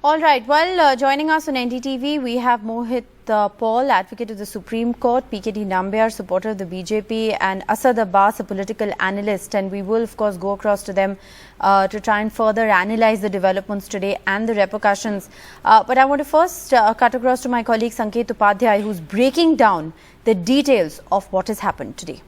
All right. Well, joining us on NDTV, we have Mohit Paul, advocate of the Supreme Court, PKD Nambiar, supporter of the BJP, and Asad Abbas, a political analyst. And we will, of course, go across to them to try and further analyze the developments today and the repercussions. But I want to first cut across to my colleague Sanket Upadhyay, who's breaking down the details of what has happened today.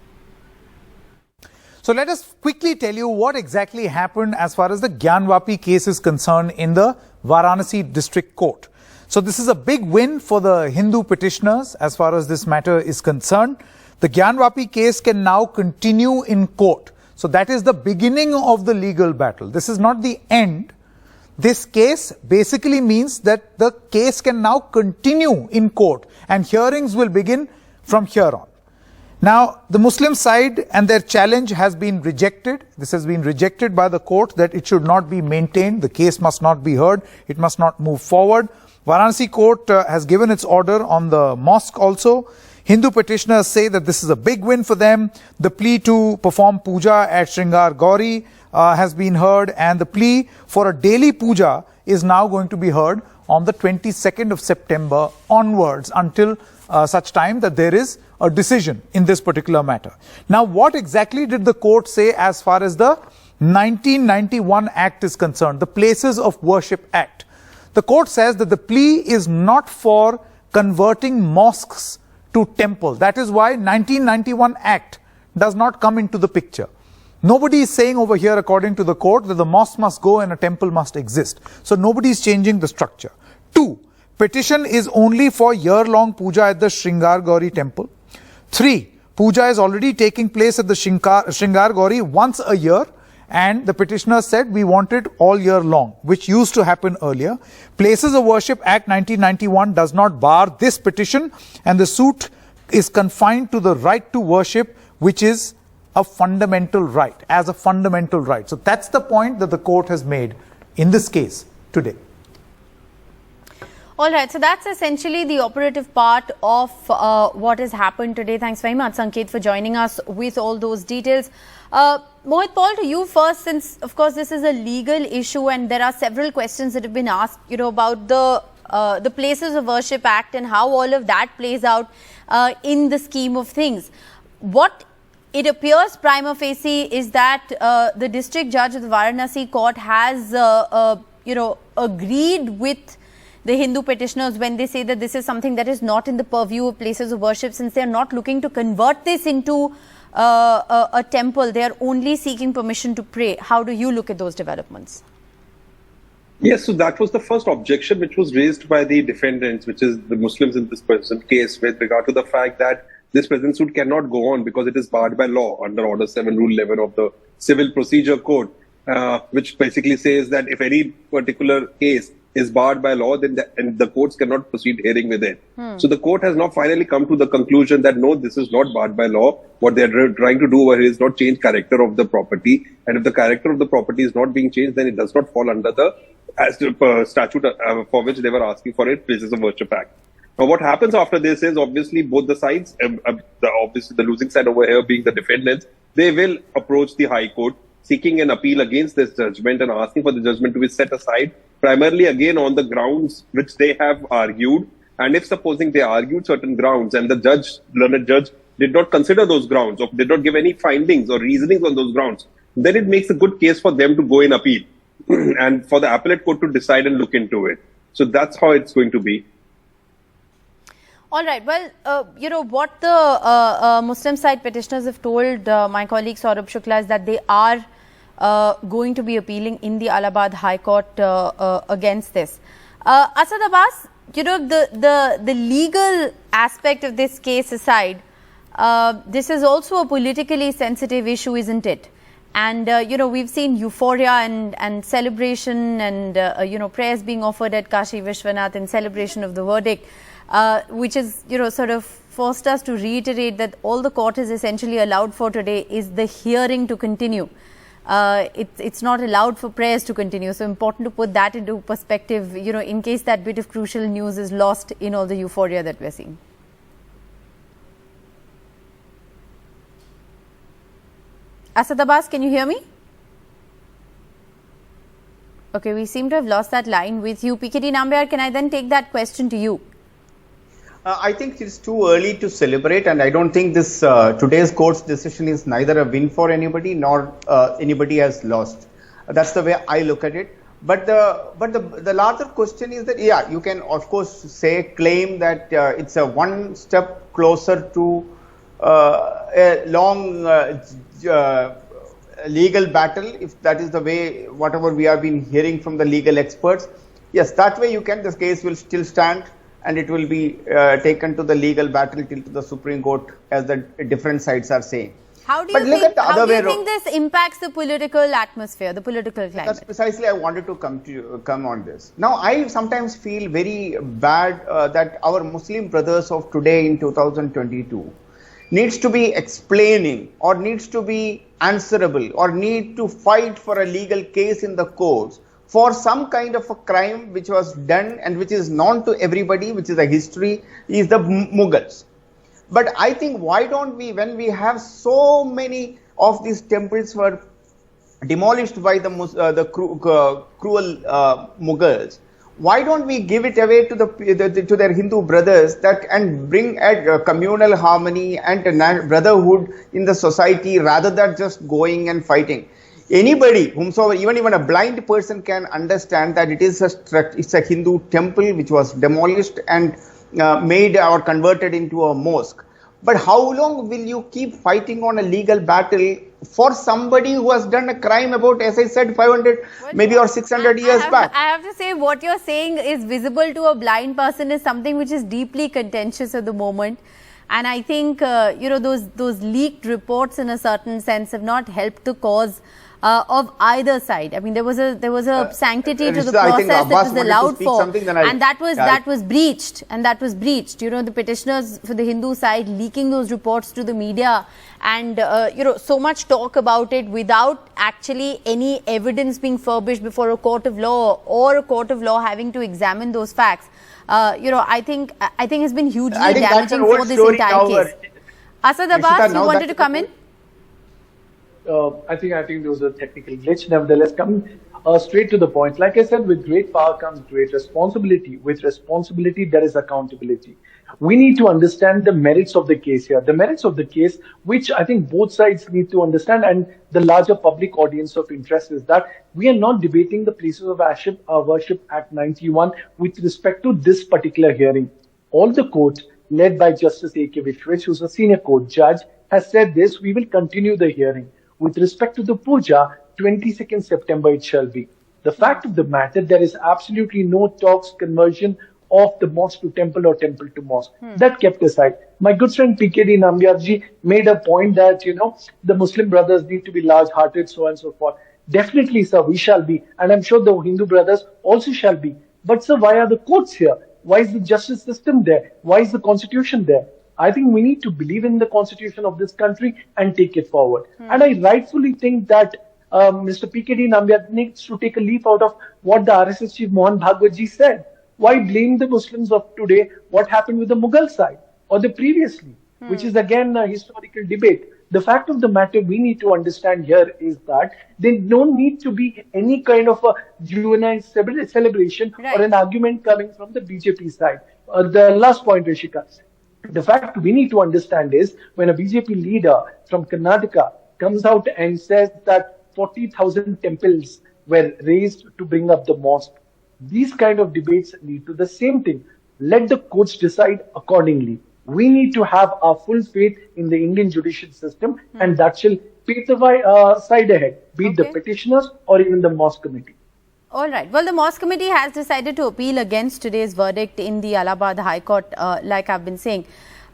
So let us quickly tell you what exactly happened as far as the Gyanvapi case is concerned in the Varanasi District Court. So this is a big win for the Hindu petitioners as far as this matter is concerned. The Gyanvapi case can now continue in court. So that is the beginning of the legal battle. This is not the end. This case basically means that the case can now continue in court and hearings will begin from here on. Now, the Muslim side and their challenge has been rejected. This has been rejected by the court that it should not be maintained. The case must not be heard. It must not move forward. Varanasi court has given its order on the mosque also. Hindu petitioners say that this is a big win for them. The plea to perform puja at Shringar Gauri has been heard, and the plea for a daily puja is now going to be heard on the 22nd of September onwards until such time that there is a decision in this particular matter. Now, what exactly did the court say as far as the 1991 Act is concerned, the Places of Worship Act? The court says that the plea is not for converting mosques to temple. That is why 1991 Act does not come into the picture. Nobody is saying over here, according to the court, that the mosque must go and a temple must exist. So nobody is changing the structure. 2. Petition is only for year-long puja at the Shringar Gauri temple. 3. Puja is already taking place at the Shringar Gauri once a year, and the petitioner said we want it all year long, which used to happen earlier. Places of Worship Act 1991 does not bar this petition, and the suit is confined to the right to worship, which is a fundamental right, as a fundamental right. So that's the point that the court has made in this case today. All right, so that's essentially the operative part of what has happened today. Thanks very much, Sanket, for joining us with all those details. Mohit Paul, to you first, since, of course, this is a legal issue and there are several questions that have been asked, about the Places of Worship Act and how all of that plays out in the scheme of things. What it appears prima facie is that the district judge of the Varanasi court has, agreed with the Hindu petitioners when they say that this is something that is not in the purview of places of worship, since they are not looking to convert this into a temple. They are only seeking permission to pray. How do you look at those developments? Yes, so that was the first objection which was raised by the defendants, which is the Muslims in this present case, with regard to the fact that this present suit cannot go on because it is barred by law under Order 7, Rule 11 of the Civil Procedure Code, which basically says that if any particular case is barred by law, then the courts cannot proceed hearing with it. So the court has now finally come to the conclusion that no, this is not barred by law. What they are trying to do over here is not change character of the property. And if the character of the property is not being changed, then it does not fall under the statute for which they were asking for it, Places of Worship Act. Now, what happens after this is obviously both the sides, obviously the losing side over here being the defendants, they will approach the High Court seeking an appeal against this judgment and asking for the judgment to be set aside, primarily again on the grounds which they have argued. And if supposing they argued certain grounds and the learned judge did not consider those grounds or did not give any findings or reasonings on those grounds, then it makes a good case for them to go in appeal and for the appellate court to decide and look into it. So that's how it's going to be. All right. Well, what the Muslim side petitioners have told my colleague Saurabh Shukla is that they are going to be appealing in the Allahabad High Court against this. Asad Abbas, the legal aspect of this case aside, this is also a politically sensitive issue, isn't it? And, we've seen euphoria and celebration and, prayers being offered at Kashi Viswanath in celebration of the verdict, which is, sort of forced us to reiterate that all the court is essentially allowed for today is the hearing to continue. It's not allowed for prayers to continue. So important to put that into perspective, in case that bit of crucial news is lost in all the euphoria that we're seeing. Asad Abbas, can you hear me? Okay, we seem to have lost that line with you. PKD Nambiar, can I then take that question to you? I think it's too early to celebrate, and I don't think this today's court's decision is neither a win for anybody nor anybody has lost. That's the way I look at it. But the larger question is that, yeah, you can of course claim that it's a one step closer to a long legal battle, if that is the way, whatever we have been hearing from the legal experts. Yes, that way this case will still stand, and it will be taken to the legal battle till to the Supreme Court, as the different sides are saying. How do you think this impacts the political atmosphere, the political climate? That's precisely I wanted to come on this. Now, I sometimes feel very bad that our Muslim brothers of today in 2022 needs to be explaining, or needs to be answerable, or need to fight for a legal case in the courts for some kind of a crime which was done and which is known to everybody, which is a history, is the Mughals. But I think, why don't we, when we have so many of these temples were demolished by the cruel Mughals, why don't we give it away to to their Hindu brothers, and bring a communal harmony and a brotherhood in the society, rather than just going and fighting? Anybody, whomsoever, even a blind person can understand that it's a Hindu temple which was demolished and made or converted into a mosque. But how long will you keep fighting on a legal battle for somebody who has done a crime about, as I said, 500 maybe or 600 years back? I have to say, what you're saying is visible to a blind person is something which is deeply contentious at the moment. And I think, those leaked reports in a certain sense have not helped the cause of either side. I mean, there was a sanctity to the process that was allowed for, and that was breached. The petitioners for the Hindu side leaking those reports to the media, and so much talk about it without actually any evidence being furbished before a court of law, or a court of law having to examine those facts. I think has been hugely damaging for this entire case. Asad Abbas, you wanted to come in? I think there was a technical glitch. Nevertheless, coming straight to the point, like I said, with great power comes great responsibility. With responsibility, there is accountability. We need to understand the merits of the case here. The merits of the case, which I think both sides need to understand, and the larger public audience of interest, is that we are not debating the Places of Worship Act 91 with respect to this particular hearing. All the court, led by Justice A.K. Viswanath, who's a senior court judge, has said this: we will continue the hearing. With respect to the puja, 22nd September it shall be. The fact of the matter, there is absolutely no talks conversion of the mosque to temple or temple to mosque. That kept aside. My good friend PKD Nambiar made a point that, the Muslim brothers need to be large-hearted, so on and so forth. Definitely, sir, we shall be. And I'm sure the Hindu brothers also shall be. But, sir, why are the courts here? Why is the justice system there? Why is the constitution there? I think we need to believe in the constitution of this country and take it forward. And I rightfully think that Mr. PKD Nambiar needs to take a leaf out of what the RSS chief Mohan Bhagwat ji said. Why blame the Muslims of today what happened with the Mughal side or the previously, which is again a historical debate. The fact of the matter we need to understand here is that there don't need to be any kind of a juvenile celebration or an argument coming from the BJP side. The last point, Rishika. The fact we need to understand is, when a BJP leader from Karnataka comes out and says that 40,000 temples were raised to bring up the mosque, these kind of debates lead to the same thing. Let the courts decide accordingly. We need to have our full faith in the Indian judicial system, and that shall pave the side ahead, be it the petitioners or even the mosque committee. All right. Well, the Mosque Committee has decided to appeal against today's verdict in the Allahabad High Court, like I've been saying.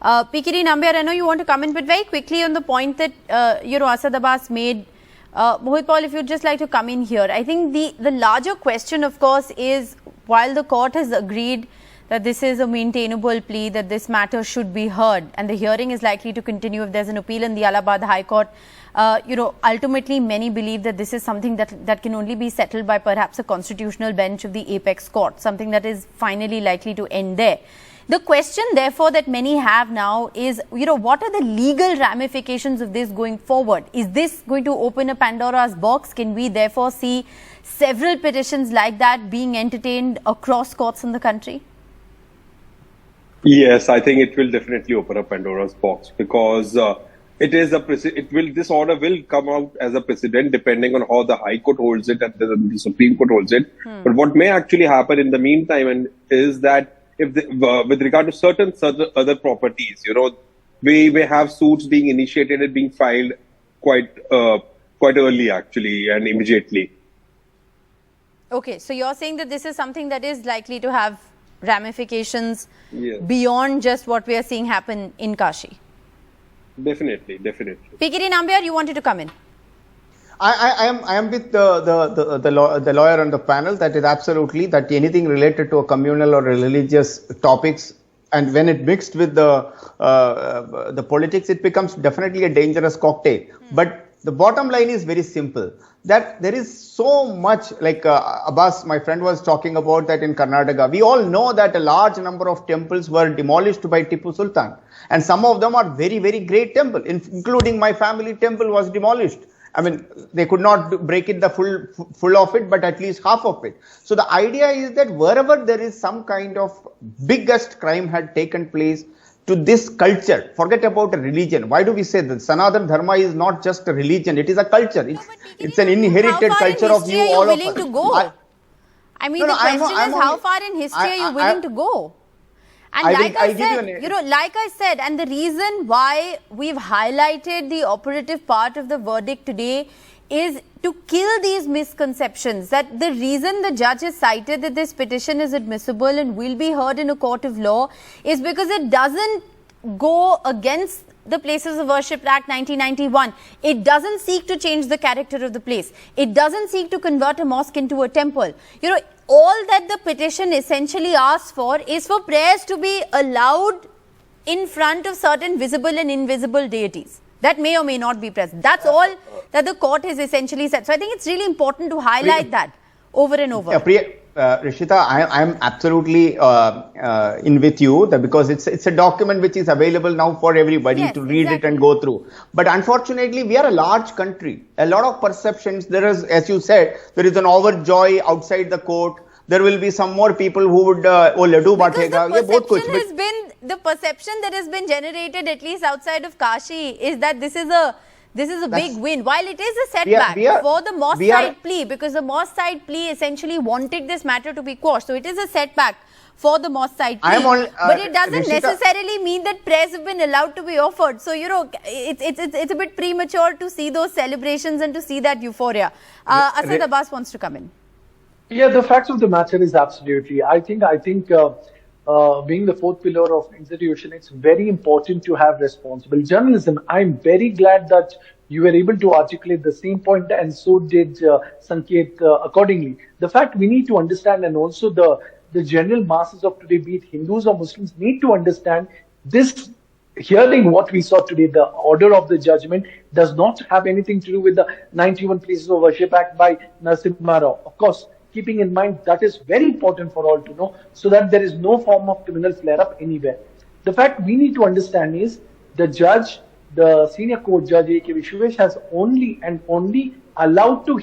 PKD Nambiar, I know you want to comment, but very quickly on the point that, Asad Abbas made. Mohit Paul, if you'd just like to come in here. I think the larger question, of course, is, while the court has agreed that this is a maintainable plea, that this matter should be heard, and the hearing is likely to continue if there's an appeal in the Allahabad High Court. Ultimately, many believe that this is something that can only be settled by perhaps a constitutional bench of the apex court, something that is finally likely to end there. The question, therefore, that many have now is, what are the legal ramifications of this going forward? Is this going to open a Pandora's box? Can we therefore see several petitions like that being entertained across courts in the country? Yes, I think it will definitely open up Pandora's box, because this order will come out as a precedent depending on how the High Court holds it and the Supreme Court holds it. But what may actually happen in the meantime is that with regard to certain other properties, we may have suits being initiated and being filed quite early, actually, and immediately. Okay, so you're saying that this is something that is likely to have ramifications beyond just what we are seeing happen in Kashi? Definitely. PKD Nambiar, you wanted to come in. I am with the lawyer on the panel. That is absolutely that anything related to a communal or religious topics, and when it mixed with the politics, it becomes definitely a dangerous cocktail. But the bottom line is very simple, that there is so much, like Abbas, my friend, was talking about that in Karnataka. We all know that a large number of temples were demolished by Tipu Sultan, and some of them are very, very great temples, including my family temple was demolished. I mean, they could not break it the full of it, but at least half of it. So the idea is that wherever there is some kind of biggest crime had taken place to this culture, forget about a religion. Why do we say that Sanatana Dharma is not just a religion, it is a culture. It's an inherited culture of you, all of us. To go? The question is, how far in history are you willing to go? And like I said, and the reason why we've highlighted the operative part of the verdict today is to kill these misconceptions, that the reason the judge has cited that this petition is admissible and will be heard in a court of law is because it doesn't go against the Places of Worship Act 1991. It doesn't seek to change the character of the place. It doesn't seek to convert a mosque into a temple. All that the petition essentially asks for is for prayers to be allowed in front of certain visible and invisible deities that may or may not be present. That's all that the court has essentially said. So I think it's really important to highlight that over and over. Rishita, I am absolutely in with you, because it's a document which is available now for everybody to read it and go through. But unfortunately, we are a large country. A lot of perceptions. There is, as you said, there is an overjoy outside the court. There will be some more people who would laddu batega. The perception that has been generated, at least outside of Kashi, is that this is a big win. While it is a setback for the mosque side plea, because the mosque side plea essentially wanted this matter to be quashed. So it is a setback for the mosque side plea. But it doesn't necessarily mean that prayers have been allowed to be offered. So, it's a bit premature to see those celebrations and to see that euphoria. Asad Abbas wants to come in. Yeah, the facts of the matter is absolutely. I think being the fourth pillar of institution, it's very important to have responsible journalism. I'm very glad that you were able to articulate the same point, and so did Sanket accordingly. The fact we need to understand, and also the general masses of today, be it Hindus or Muslims, need to understand this hearing, what we saw today, the order of the judgment, does not have anything to do with the 91 Places of Worship Act by Narasimha Rao. Of course, keeping in mind that is very important for all to know, so that there is no form of criminal flare-up anywhere. The fact we need to understand is the judge, the senior court judge A.K. Viswanath, has only allowed to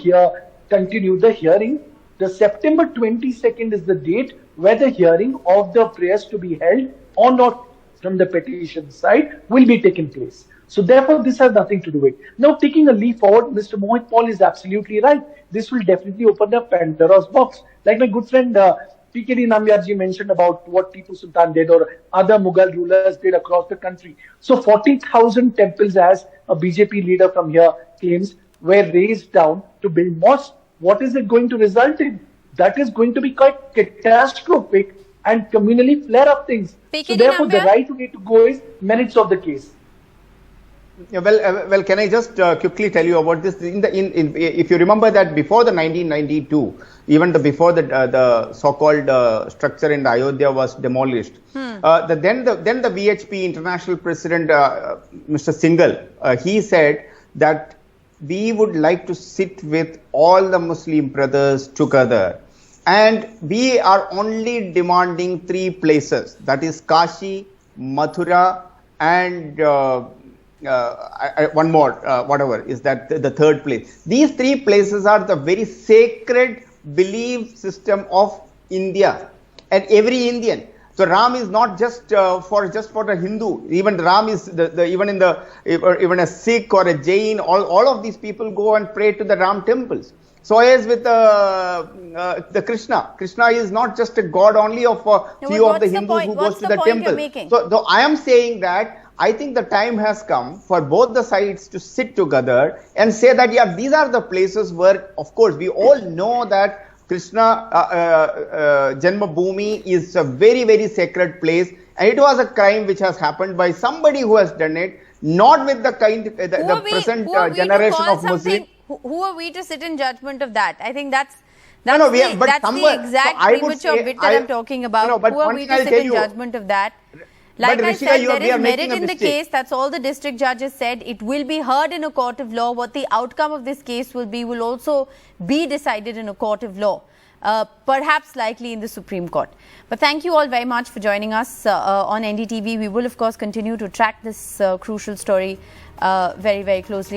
continue the hearing. The September 22nd is the date where the hearing of the prayers to be held or not from the petition side will be taken place. So therefore, this has nothing to do with it. Now, taking a leap forward, Mr. Mohit Paul is absolutely right. This will definitely open up Pandora's box. Like my good friend PKD Nambiar mentioned about what Tipu Sultan did or other Mughal rulers did across the country. So 40,000 temples, as a BJP leader from here claims, were raised down to build mosques. What is it going to result in? That is going to be quite catastrophic and communally flare up things. So therefore, the right way to go is merits of the case. Yeah, well, can I just quickly tell you about this? If you remember that before the 1992, even before the so-called structure in Ayodhya was demolished, then the VHP international president, Mr. Singhal, he said that we would like to sit with all the Muslim brothers together, and we are only demanding 3 places, that is Kashi, Mathura, and one more, whatever is that the third place. These 3 places are the very sacred belief system of India and every Indian. So Ram is not just for the Hindu. Even Ram is even a Sikh or a Jain. All of these people go and pray to the Ram temples. So is with the Krishna. Krishna is not just a god only of a few of the Hindus who goes to the temple. So I am saying that I think the time has come for both the sides to sit together and say that, yeah, these are the places where, of course, we all know that Krishna Janmabhoomi is a very, very sacred place, and it was a crime which has happened by somebody who has done it, not with the present generation of Muslims. Who are we to sit in judgment of that? I think that's the exact premature bit that I'm talking about. Who are we to sit in judgment of that? Like I said, there is merit in the case. That's all the district judges said. It will be heard in a court of law. What the outcome of this case will also be decided in a court of law, perhaps likely in the Supreme Court. But thank you all very much for joining us on NDTV. We will, of course, continue to track this crucial story very, very closely.